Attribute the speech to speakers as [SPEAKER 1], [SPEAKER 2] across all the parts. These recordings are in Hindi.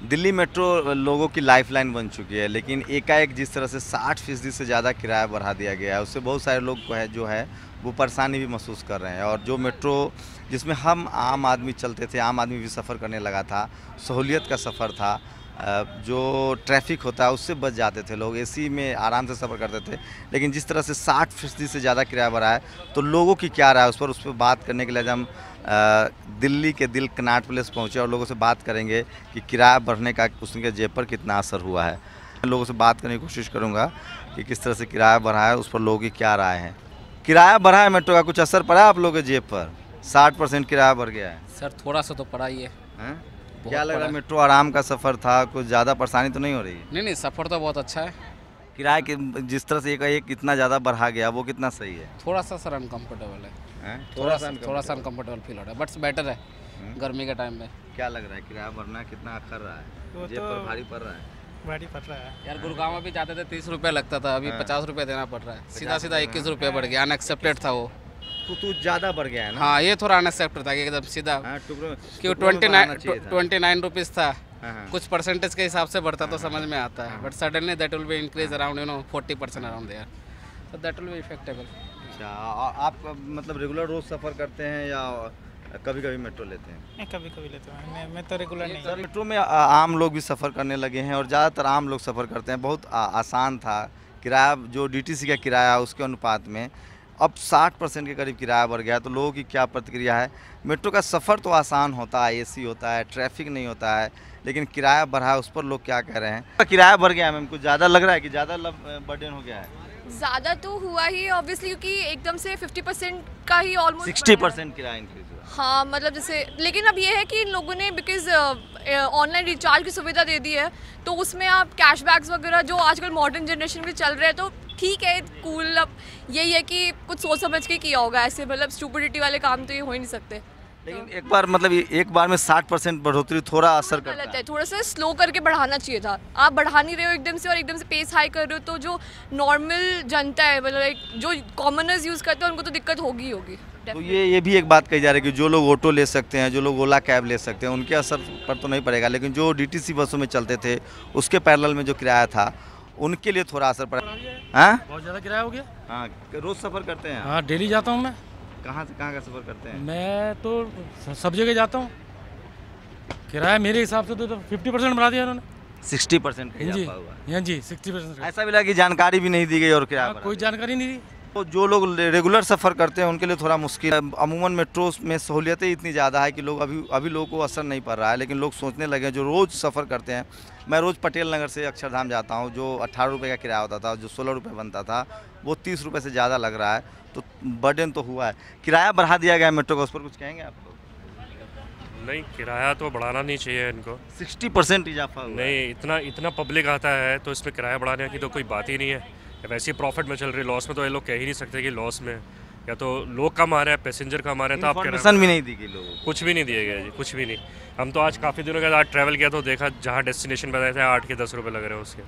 [SPEAKER 1] दिल्ली मेट्रो लोगों की लाइफलाइन बन चुकी है, लेकिन एकाएक जिस तरह से 60% से ज़्यादा किराया बढ़ा दिया गया है, उससे बहुत सारे लोग को है जो है वो परेशानी भी महसूस कर रहे हैं। और जो मेट्रो जिसमें हम आम आदमी चलते थे, आम आदमी भी सफ़र करने लगा था, सहूलियत का सफ़र था, जो ट्रैफिक होता है उससे बच जाते थे लोग, एसी में आराम से सफ़र करते थे। लेकिन जिस तरह से 60% से ज़्यादा किराया बढ़ा है, तो लोगों की क्या राय है उस पर बात करने के लिए आज हम दिल्ली के दिल कनॉट प्लेस पहुँचे और लोगों से बात करेंगे कि किराया बढ़ने का उसके जेब पर कितना असर हुआ है। लोगों से बात करने की कोशिश करूँगा कि किस तरह से किराया बढ़ा है, उस पर लोगों की क्या राय है। किराया बढ़ा है मेट्रो का, कुछ असर पड़ा है आप लोगों के जेब पर? 60% किराया बढ़ गया है
[SPEAKER 2] सर, थोड़ा सा तो पड़ा ही है।
[SPEAKER 1] क्या लग रहा है? मेट्रो आराम का सफ़र था, कुछ ज़्यादा परेशानी तो नहीं हो रही है?
[SPEAKER 2] नहीं, सफ़र तो बहुत अच्छा है।
[SPEAKER 1] किराया कि जिस तरह से एक इतना ज़्यादा बढ़ा गया, वो कितना सही है?
[SPEAKER 2] थोड़ा सा सर अनकम्फर्टेबल है, थोड़ा सा अनकम्फर्टेबल फील हो रहा है, बट बेटर है गर्मी के टाइम में।
[SPEAKER 1] क्या लग रहा है किराया बढ़ना कितना कर रहा है? जेब पर भारी पड़ रहा है?
[SPEAKER 2] भारी पड़ रहा है यार। गुड़गांव में भी जाते थे 30 रुपये लगता था, अभी 50 रुपये देना पड़ रहा है। सीधा 21 रुपये बढ़ गया, अनएक्सेप्टेड था वो।
[SPEAKER 1] तो ज़्यादा बढ़ गया है ना?
[SPEAKER 2] हाँ, ये थोड़ा अनएक्सेप्टेड था कि एकदम सीधा क्यों 29 रुपीज़ था। कुछ परसेंटेज के हिसाब से बढ़ता तो समझ में आता है, but suddenly that will be increase around 40% around there, so that will be effectable.
[SPEAKER 1] अच्छा, आप मतलब रेगुलर रोज सफ़र करते हैं या कभी कभी मेट्रो लेते हैं?
[SPEAKER 3] मैं कभी कभी लेता हूँ, मैं तो रेगुलर नहीं।
[SPEAKER 1] सर, मेट्रो में आम लोग भी सफ़र करने लगे हैं और ज़्यादातर आम लोग सफ़र करते हैं। बहुत आसान था किराया, जो डीटीसी का किराया उसके अनुपात में अब 60% के करीब किराया बढ़ गया है। तो लोगों की क्या प्रतिक्रिया है? मेट्रो का सफ़र तो आसान होता है, एसी होता है, ट्रैफिक नहीं होता है, लेकिन किराया बढ़ा है, उस पर लोग क्या कह रहे हैं? किराया बढ़ गया है मैम, कुछ ज़्यादा लग रहा है कि ज़्यादा बर्डन हो गया है?
[SPEAKER 4] ज़्यादा तो हुआ ही ऑब्वियसली, क्योंकि एकदम से 50% का ही ऑलमोस्ट
[SPEAKER 1] 60% किराया इंक्रीज हुआ।
[SPEAKER 4] हाँ, मतलब जैसे, लेकिन अब ये है कि इन लोगों ने बिकॉज ऑनलाइन रिचार्ज की सुविधा दे दी है, तो उसमें आप कैशबैक्स वगैरह जो आजकल मॉडर्न जनरेशन में चल रहे हैं, तो ठीक है, कूल। अब यही है कि कुछ सोच समझ के किया होगा, ऐसे मतलब स्टूपिडिटी वाले काम तो ये हो ही नहीं सकते।
[SPEAKER 1] लेकिन एक बार में 60% बढ़ोतरी थोड़ा असर करता
[SPEAKER 4] गलत है, थोड़ा सा स्लो करके बढ़ाना चाहिए था। आप बढ़ा नहीं रहे हो एकदम से, और एकदम से पेस हाई कर रहे हो, तो जो नॉर्मल जनता है, मतलब जो कॉमनर्स यूज़ करते हैं, उनको तो दिक्कत होगी ही होगी।
[SPEAKER 1] तो ये भी एक बात कही जा रही है कि जो लोग ऑटो ले सकते हैं, जो लोग ओला कैब ले सकते हैं, उनके असर पर तो नहीं पड़ेगा, लेकिन जो डीटीसी बसों में चलते थे उसके पैरेलल में जो किराया था उनके लिए थोड़ा असर पड़ा। हाँ,
[SPEAKER 3] बहुत ज़्यादा किराया हो गया।
[SPEAKER 1] हाँ, रोज़ सफ़र करते हैं?
[SPEAKER 3] हाँ, डेली जाता हूँ मैं।
[SPEAKER 1] कहाँ से कहाँ का सफ़र करते हैं?
[SPEAKER 3] मैं तो सब जगह जाता हूँ। किराया मेरे हिसाब से तो 50% बढ़ा दिया उन्होंने।
[SPEAKER 1] 60%
[SPEAKER 3] जी,
[SPEAKER 1] हुआ।
[SPEAKER 3] हाँ जी, 60%।
[SPEAKER 1] ऐसा भी लगा कि जानकारी भी नहीं दी गई और किराया बढ़ा
[SPEAKER 3] कोई
[SPEAKER 1] दिया।
[SPEAKER 3] जानकारी नहीं दी।
[SPEAKER 1] तो जो लोग रेगुलर सफ़र करते हैं उनके लिए थोड़ा मुश्किल है। अमूमन मेट्रो में सहूलियतें इतनी ज़्यादा है कि लोग अभी लोगों को असर नहीं पड़ रहा है, लेकिन लोग सोचने लगे हैं जो रोज़ सफ़र करते हैं। मैं रोज़ पटेल नगर से अक्षरधाम जाता हूँ, जो 18 रुपये का किराया होता था, जो 16 रुपये बनता था, वो 30 रुपये से ज़्यादा लग रहा है। तो बर्डन तो हुआ है। किराया बढ़ा दिया गया है मेट्रो का, उस पर कुछ कहेंगे आप लोग?
[SPEAKER 5] नहीं, किराया तो बढ़ाना नहीं चाहिए इनको।
[SPEAKER 1] 60% इजाफा हुआ
[SPEAKER 5] नहीं, इतना पब्लिक आता है तो इसमें किराया बढ़ाने की तो कोई बात ही नहीं है। वैसे ही प्रॉफिट में चल रही, लॉस में तो ये लोग कह ही नहीं सकते कि लॉस में। या तो लोग कम आ रहे हैं, पैसेंजर कम आ रहे हैं, तो आप
[SPEAKER 1] इन्फॉर्मेशन भी नहीं दी गई लोगों को।
[SPEAKER 5] कुछ भी नहीं दिया गया जी, कुछ भी नहीं। हम तो आज काफ़ी दिनों के बाद ट्रैवल किया तो देखा जहाँ डेस्टिनेशन बताए थे 8 के 10 रुपये लग रहे हैं उसके।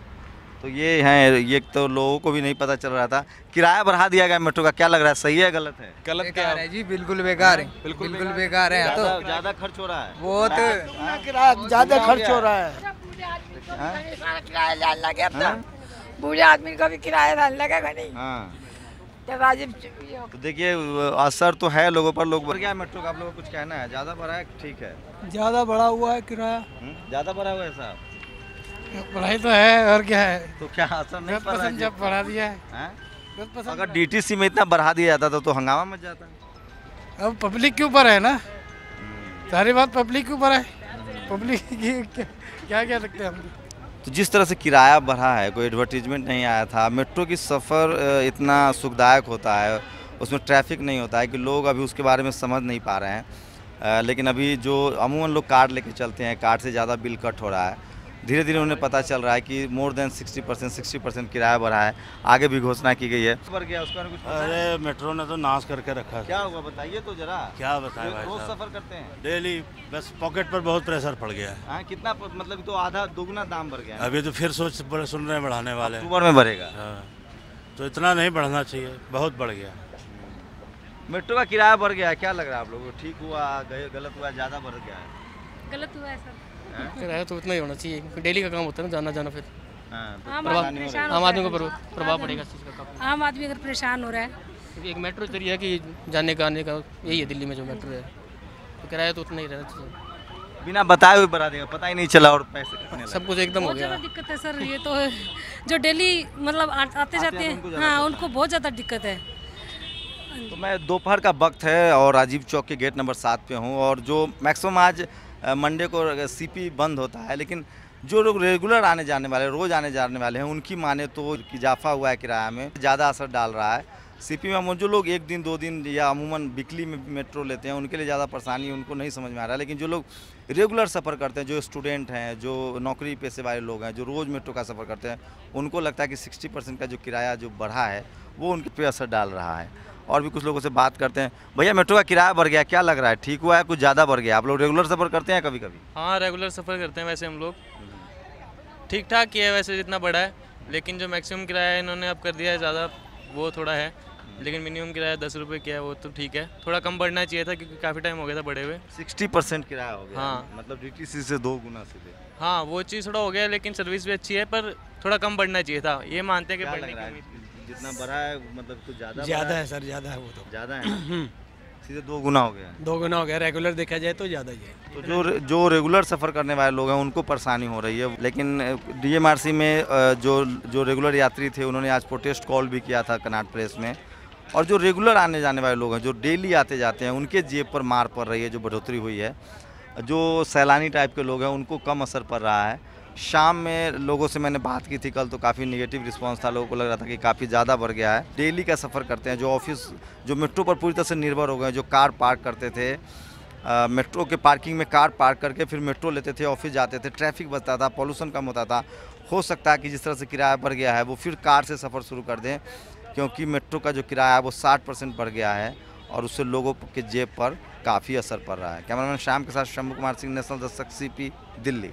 [SPEAKER 1] तो ये तो लोगों को भी नहीं पता चल रहा था। किराया बढ़ा दिया गया मेट्रो का, क्या लग रहा है, सही है गलत है?
[SPEAKER 6] गलत क्या है जी? बिल्कुल बेकार है, बिल्कुल बेकार है। तो
[SPEAKER 1] ज़्यादा खर्च हो रहा है,
[SPEAKER 6] बहुत
[SPEAKER 7] किराया ज़्यादा खर्च हो रहा है। बूढ़े आदमी का भी किराया लगेगा नहीं।
[SPEAKER 1] हाँ,
[SPEAKER 7] राजीव
[SPEAKER 1] तो देखिए असर तो है लोगों पर। लोग बढ़ गया मेट्रो का, आप लोगों को कुछ कहना है? ज़्यादा बढ़ा है, ठीक है?
[SPEAKER 3] ज़्यादा बढ़ा हुआ है किराया।
[SPEAKER 1] ज़्यादा बढ़ा हुआ है साहब?
[SPEAKER 3] बढ़ाई तो है, और क्या है।
[SPEAKER 1] तो क्या असर नहीं पड़ रहा है?
[SPEAKER 3] जब बढ़ा दिया है,
[SPEAKER 1] हैं? अगर डीटीसी में इतना बढ़ा दिया जाता तो हंगामा मच जाता।
[SPEAKER 3] अब पब्लिक के ऊपर है ना, सारी बात पब्लिक के ऊपर है। पब्लिक की क्या कह सकते हैं हम।
[SPEAKER 1] तो जिस तरह से किराया बढ़ा है, कोई एडवर्टीजमेंट नहीं आया था। मेट्रो की सफ़र इतना सुखदायक होता है, उसमें ट्रैफिक नहीं होता है कि लोग अभी उसके बारे में समझ नहीं पा रहे हैं। लेकिन अभी जो अमूमन लोग कार्ड लेके चलते हैं, कार्ड से ज़्यादा बिल कट हो रहा है। धीरे धीरे उन्हें पता चल रहा है कि मोर देन 60% किराया बढ़ा है। आगे भी घोषणा की गई है। बढ़ गया उसका कुछ?
[SPEAKER 8] अरे मेट्रो ने तो नाश करके रखा है।
[SPEAKER 1] क्या हुआ बताइए तो जरा।
[SPEAKER 8] क्या बताएं भाई
[SPEAKER 1] रोज
[SPEAKER 8] साहब,
[SPEAKER 1] सफ़र करते हैं
[SPEAKER 8] डेली, बस पॉकेट पर बहुत प्रेशर पड़ गया है।
[SPEAKER 1] हाँ, कितना मतलब तो आधा दुगना दाम बढ़ गया है।
[SPEAKER 8] अभी तो फिर सुन रहे हैं बढ़ाने वाले।
[SPEAKER 1] अक्टूबर में बढ़ेगा।
[SPEAKER 8] हाँ, तो इतना नहीं बढ़ना चाहिए, बहुत बढ़ गया।
[SPEAKER 1] मेट्रो का किराया बढ़ गया है, क्या लग रहा है आप लोगों को? ठीक हुआ, गलत हुआ, ज़्यादा बढ़ गया है?
[SPEAKER 9] गलत हुआ है सर।
[SPEAKER 3] किराया तो उतना ही होना चाहिए, डेली का काम होता है ना, जाना जाना, फिर
[SPEAKER 9] आम आदमी को
[SPEAKER 3] प्रभाव पड़ेगा इस चीज़ का काफी।
[SPEAKER 9] आम आदमी अगर परेशान हो रहा है,
[SPEAKER 3] क्योंकि एक मेट्रो जरिए है कि जाने का आने का, यही है दिल्ली में जो मेट्रो है, तो किराया तो उतना ही रहना चाहिए।
[SPEAKER 1] बिना बताए हुए बढ़ा देगा, पता ही नहीं चला और पैसे कितने लगे।
[SPEAKER 3] सब कुछ एकदम हो
[SPEAKER 9] बहुत
[SPEAKER 3] गया।
[SPEAKER 9] ज़्यादा दिक्कत है सर। ये तो जो डेली मतलब आते जाते हैं, हाँ, उनको बहुत ज़्यादा दिक्कत है।
[SPEAKER 1] तो मैं दोपहर का वक्त है और राजीव चौक के गेट नंबर 7 पे हूँ, और जो मैक्सिमम आज मंडे को सीपी बंद होता है, लेकिन जो लोग रेगुलर आने जाने वाले, रोज़ आने जाने वाले हैं, उनकी माने तो इजाफा हुआ है किराया में, ज़्यादा असर डाल रहा है। सीपी में जो लोग 1 दिन 2 दिन या अमूमन वीकली में मेट्रो लेते हैं, उनके लिए ज़्यादा परेशानी उनको नहीं समझ में आ रहा है, लेकिन जो लोग रेगुलर सफ़र करते हैं, जो स्टूडेंट हैं, जो नौकरी पेशे वाले लोग हैं, जो रोज़ मेट्रो का सफ़र करते हैं, उनको लगता है कि 60% का जो किराया जो बढ़ा है वो उनके पे असर डाल रहा है। और भी कुछ लोगों से बात करते हैं। भैया, मेट्रो का किराया बढ़ गया, क्या लग रहा है, ठीक हुआ है, कुछ ज़्यादा बढ़ गया? आप लोग रेगुलर सफ़र करते हैं कभी कभी?
[SPEAKER 10] हाँ, रेगुलर सफ़र करते हैं वैसे हम लोग, ठीक ठाक ही है वैसे जितना बढ़ा है, लेकिन जो मैक्सिमम किराया इन्होंने अब कर दिया है ज़्यादा, वो थोड़ा है, लेकिन मिनिमम किराया 10 रुपये किया है, वो तो ठीक है। थोड़ा कम बढ़ना चाहिए था क्योंकि काफ़ी टाइम हो गया था बढ़े हुए।
[SPEAKER 1] 60% किराया हो गया?
[SPEAKER 10] हाँ,
[SPEAKER 1] मतलब DTC से 2 गुना सीधे।
[SPEAKER 10] हाँ, वो चीज़ थोड़ा हो गया, लेकिन सर्विस भी अच्छी है, पर थोड़ा कम बढ़ना चाहिए था। ये मानते हैं कि बढ़ने की
[SPEAKER 1] जितना बढ़ा है मतलब कुछ
[SPEAKER 3] ज़्यादा है सर, ज़्यादा है, वो तो
[SPEAKER 1] ज़्यादा है, सीधे 2 गुना हो गया।
[SPEAKER 3] 2 गुना हो गया, रेगुलर देखा जाए तो ज़्यादा ही है।
[SPEAKER 1] तो जो रेगुलर सफ़र करने वाले लोग हैं उनको परेशानी हो रही है, लेकिन DMRC में जो रेगुलर यात्री थे, उन्होंने आज प्रोटेस्ट कॉल भी किया था कनॉट प्लेस में, और जो रेगुलर आने जाने वाले लोग हैं, जो डेली आते जाते हैं, उनके जेब पर मार पड़ रही है, जो बढ़ोतरी हुई है। जो सैलानी टाइप के लोग हैं उनको कम असर पड़ रहा है। शाम में लोगों से मैंने बात की थी कल, तो काफ़ी नेगेटिव रिस्पांस था, लोगों को लग रहा था कि काफ़ी ज़्यादा बढ़ गया है। डेली का सफ़र करते हैं, जो ऑफिस, जो मेट्रो पर पूरी तरह से निर्भर हो गए, जो कार पार्क करते थे, मेट्रो के पार्किंग में कार पार्क करके फिर मेट्रो लेते थे, ऑफिस जाते थे, ट्रैफिक बचता था, पॉल्यूशन कम होता था। हो सकता है कि जिस तरह से किराया बढ़ गया है वो फिर कार से सफ़र शुरू कर दें, क्योंकि मेट्रो का जो किराया है वो 60% बढ़ गया है, और उससे लोगों के जेब पर काफ़ी असर पड़ रहा है। कैमरामैन श्याम के साथ शंभू कुमार सिंह, नेशनल दस्तक, CP, दिल्ली।